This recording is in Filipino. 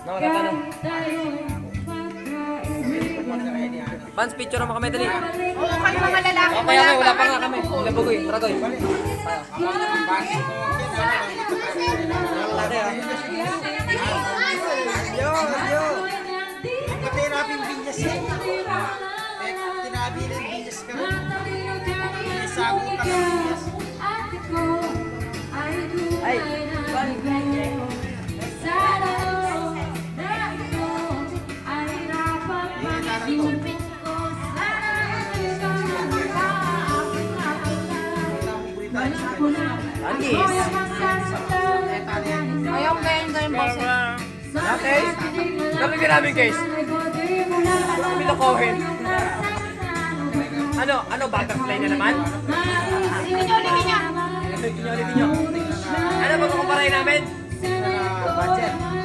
Nakatanong. Vance, picture mo kami dali. Oo, kayo mga lalaki. Okay, wala pa nga kami. Wala bugoy, Tragoy. Matiraping binyas eh. Tinabi ng binyas ka rin. Isago ka ng binyas. Ay, Angis. Ayaw kayo yung boss. Okay. Kami maraming case. Kami lokohin. Ano, butterfly na naman? Livinyo. Ano ba kukumparay namin? Budget.